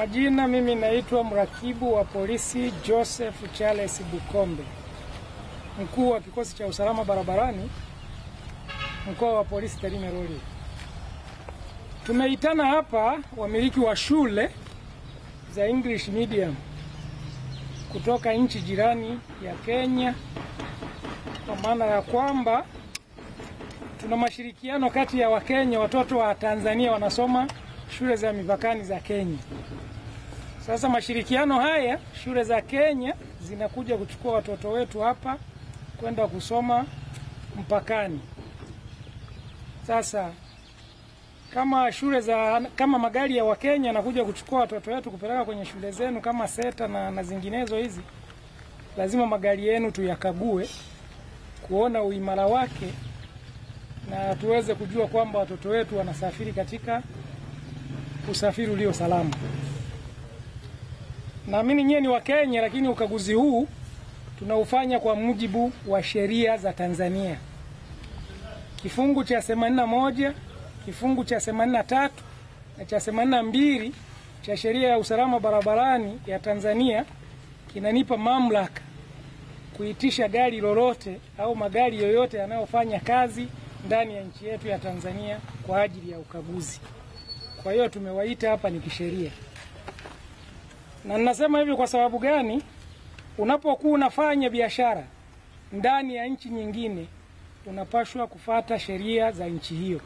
majina mimi naitwa mrakibu wa polisi Joseph Charles Bukombe, mkuu wa kikosi cha usalama barabarani mkoa wa polisi Tarime Rorya. Tumeitana hapa wamiliki wa shule za English medium kutoka nchi jirani ya Kenya, kwa maana ya kwamba tuna mashirikiano kati ya Wakenya, watoto wa Tanzania wanasoma shule za mipakani za Kenya. Sasa mashirikiano haya, shule za Kenya zinakuja kuchukua watoto wetu hapa kwenda kusoma mpakani. Sasa kama magari ya Wakenya yanakuja kuchukua watoto wetu kupeleka kwenye shule zenu kama SETA na zinginezo hizi, lazima magari yenu tuyakague kuona uimara wake na tuweze kujua kwamba watoto wetu wanasafiri katika usafiri ulio salama. Naamini nyinyi ni Wakenya, lakini ukaguzi huu tunaufanya kwa mujibu wa sheria za Tanzania. Kifungu cha 81, kifungu cha 83 na cha 82 cha sheria ya usalama barabarani ya Tanzania kinanipa mamlaka kuitisha gari lolote au magari yoyote yanayofanya kazi ndani ya nchi yetu ya Tanzania kwa ajili ya ukaguzi. Kwa hiyo tumewaita hapa ni kisheria. Na ninasema hivi kwa sababu gani? Unapokuwa unafanya biashara ndani ya nchi nyingine, unapaswa kufuata sheria za nchi hiyo.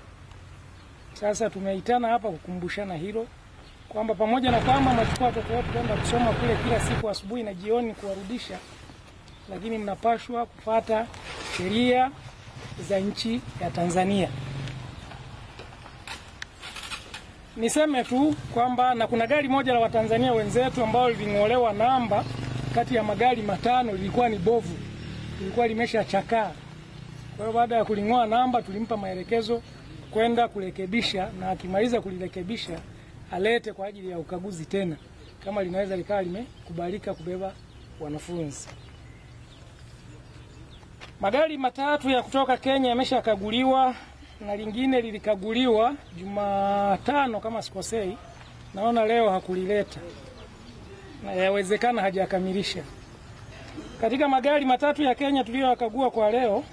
Sasa tumeitana hapa kukumbushana hilo, kwamba pamoja na kwamba mnachukua watoto wetu kwenda kusoma kule kila siku asubuhi na jioni kuwarudisha, lakini mnapaswa kufuata sheria za nchi ya Tanzania. Niseme tu kwamba na kuna gari moja la Watanzania wenzetu ambao liling'olewa namba kati ya magari matano, lilikuwa ni bovu, lilikuwa limeshachakaa. Kwa hiyo baada ya kuling'oa namba tulimpa maelekezo kwenda kurekebisha, na akimaliza kulirekebisha alete kwa ajili ya ukaguzi tena kama linaweza likawa limekubalika kubeba wanafunzi. Magari matatu ya kutoka Kenya yameshakaguliwa na lingine lilikaguliwa Jumatano kama sikosei. Naona leo hakulileta, na yawezekana hajakamilisha. Katika magari matatu ya Kenya tuliyokagua kwa leo,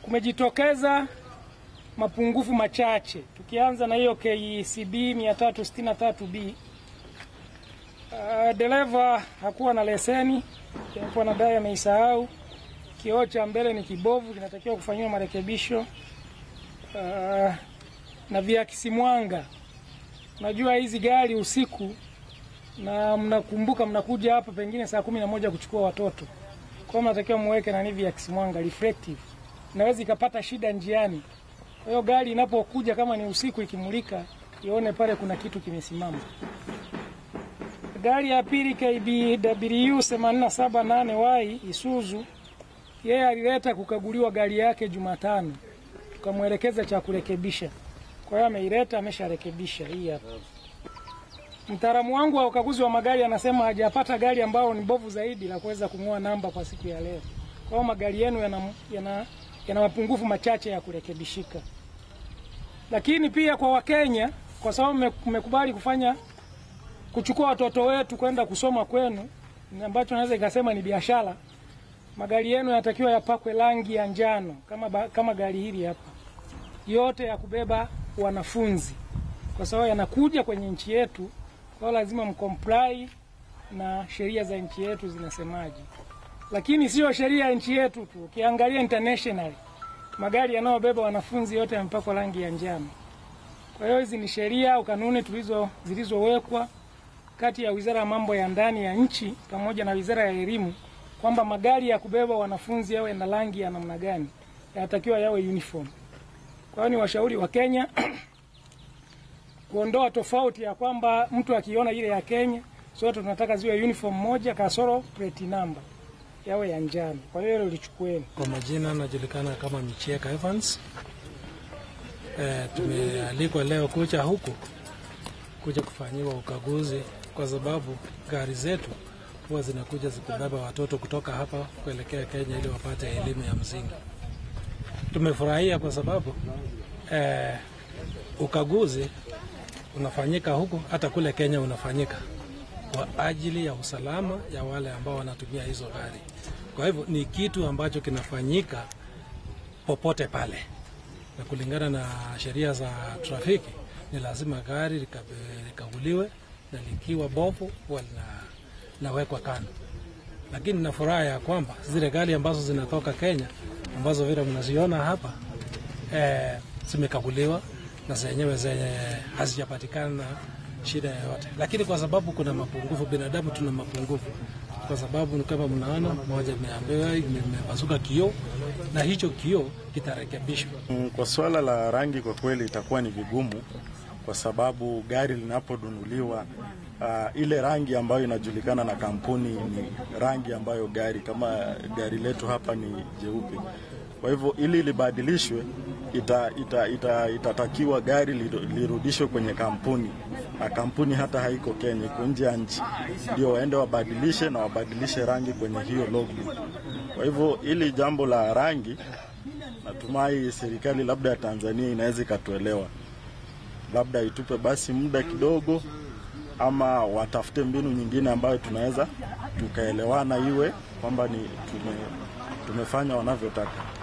kumejitokeza mapungufu machache. Tukianza na hiyo KCB 363B, dereva hakuwa na leseni, alikuwa na dai ameisahau. Kioo cha mbele ni kibovu, kinatakiwa kufanywa marekebisho. Na viakisi mwanga. Unajua hizi gari usiku, na mnakumbuka mnakuja hapa pengine saa 11 kuchukua watoto. Kwa hiyo mnatakiwa muweke na viakisi mwanga reflective. Inaweza ikapata shida njiani. Kwa hiyo gari inapokuja kama ni usiku ikimulika, ione pale kuna kitu kimesimama. Gari ya pili KBW 878Y Isuzu, yeye alileta kukaguliwa gari yake Jumatano. Tukamwelekeza cha kurekebisha. Kwa hiyo ameileta, amesharekebisha hii hapa. Mtaalamu wangu wa ukaguzi wa magari anasema hajapata gari ambao ni bovu zaidi la kuweza kung'oa namba kwa siku ya leo. Kwa hiyo magari yenu yana mapungufu machache ya kurekebishika. Lakini pia kwa Wakenya, kwa sababu mmekubali kuchukua watoto wetu kwenda kusoma kwenu, ambacho naweza ikasema ni biashara, magari yenu yanatakiwa yapakwe rangi ya njano kama gari hili hapa. Yote ya kubeba wanafunzi, kwa sababu yanakuja kwenye nchi yetu, kwa lazima mcomply na sheria za nchi yetu zinasemaje. Lakini sio sheria ya nchi yetu tu, ukiangalia international, magari yanayobeba wanafunzi yote yamepakwa rangi ya njano. Kwa hiyo hizi ni sheria au kanuni zilizowekwa kati ya Wizara ya Mambo ya Ndani ya nchi pamoja na Wizara ya Elimu, kwamba magari ya kubeba wanafunzi yawe na rangi ya namna gani, yanatakiwa yawe uniform. Kwa hiyo ni washauri wa Kenya kuondoa tofauti ya kwamba mtu akiona ile ya Kenya, sote tunataka ziwe uniform moja kasoro plate number yawe ya njano. Kwa hiyo hilo lichukueni. Kwa majina najulikana kama Micheka Evans. Tumealikwa leo kuja kufanyiwa ukaguzi kwa sababu gari zetu huwa zinakuja zikibeba watoto kutoka hapa kuelekea Kenya ili wapate elimu ya msingi. Tumefurahia kwa sababu ukaguzi unafanyika huku, hata kule Kenya unafanyika kwa ajili ya usalama ya wale ambao wanatumia hizo gari. Kwa hivyo ni kitu ambacho kinafanyika popote pale, na kulingana na sheria za trafiki ni lazima gari likaguliwe, na likiwa bovu huwa linawekwa kando. Lakini na furaha ya kwamba zile gari ambazo zinatoka Kenya ambazo vile mnaziona hapa zimekaguliwa na zenyewe hazijapatikana shida yoyote. Lakini kwa sababu kuna mapungufu, binadamu tuna mapungufu, kwa sababu kama mnaona moja imepasuka kioo, na hicho kioo kitarekebishwa. Kwa swala la rangi, kwa kweli itakuwa ni vigumu, kwa sababu gari linapodunuliwa ile rangi ambayo inajulikana na kampuni ni rangi ambayo kama gari letu hapa ni jeupe. Kwa hivyo ili libadilishwe itatakiwa gari lirudishwe kwenye kampuni, na kampuni hata haiko Kenya, iko nje ya nchi, ndio waende wabadilishe na wabadilishe rangi kwenye hiyo logo. Kwa hivyo ili jambo la rangi, natumai serikali labda ya Tanzania inaweza ikatuelewa, labda itupe basi muda kidogo, ama watafute mbinu nyingine ambayo tunaweza tukaelewana, iwe kwamba ni tumefanya wanavyotaka.